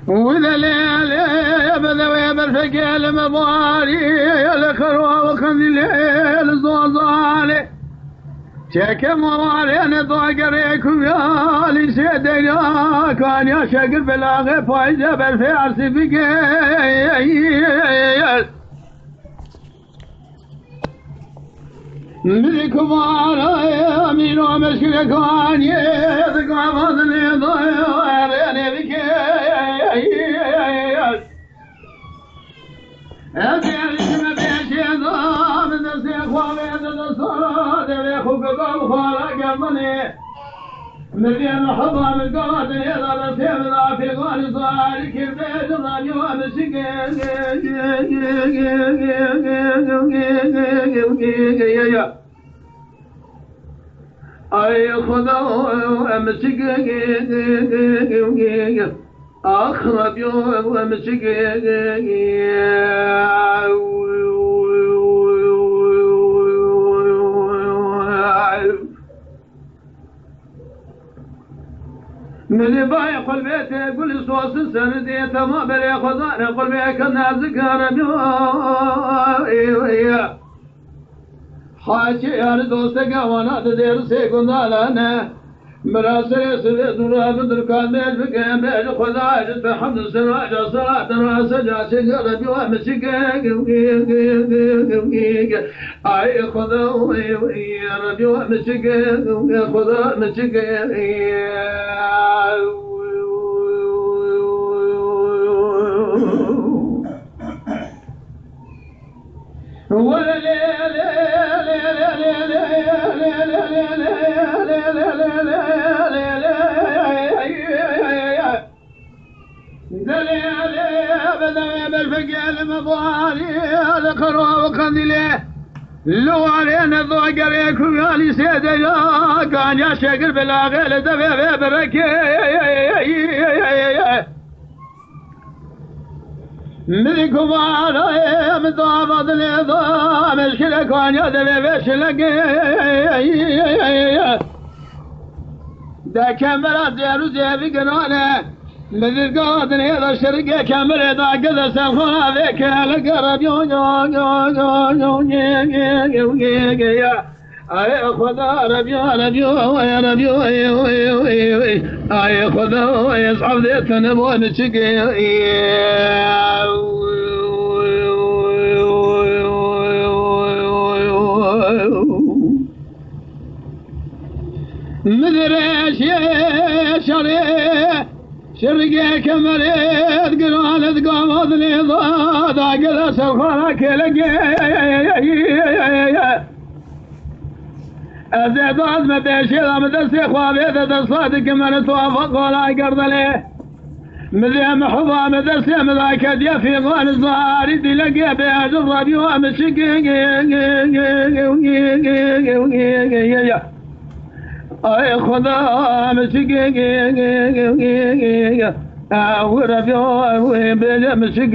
وذا ليل بذوي بالفقيل مضاري الخروة وخذ الليل زوزالي شك موالي انا ضاقريكم يا لي سيدنا كان يا شقر بلاغي فايزة بالفعل سفقيل ملكم على امين ومشكلك كان يذق فضلي ضيرني بك أتعلم بيشي ضام نسيخ وبيد الصلاة بيخوك قلب خالق مني مليان حضا من قوات إذا بسيب ذا في غالي صارك البيت ضاني ومسك أي خذوا أمسك أخرب يوم ومسك من باي قلبي تقول صوص السندي تما بلي خضان قلبي كنا ذكر حاجي يا دوستك وانا تدير سيكون لنا مراسل سيد راب دركان بالفكام بالخداج بحمد السراج صلاة راس جاسك ربي ومسك اي خذوا يا ربي ومسك خذا مسك ولا بالفقيل مضاري الخروة وخذله لو علينا ضوء قريكم يا لي سيدنا كان يا شقر بلاغي لدفع بركي ملكم على مضافض النظام الشلة كان يدفع بشلق دا كاميرا ديالو زيبي قنانه مثل قادن هذا الشرقة كاميرا دا قد سفنا ذيك القرب اي خدا ربي ربي يا ربي اي خدا يصعب ذيك نبون شقي مدريش يا شرقي كمريت قرانت قامت لي ضاد عقل سفرك لقي أزيدات مديشي مدرسي خوابي ذا الصادق من توافق ولا قرض ليه مذي محضا مدرسي مذاك دي في غال الظهار دي لقي بياد الربي ومشي اي خدا مسك وربي بلا مسك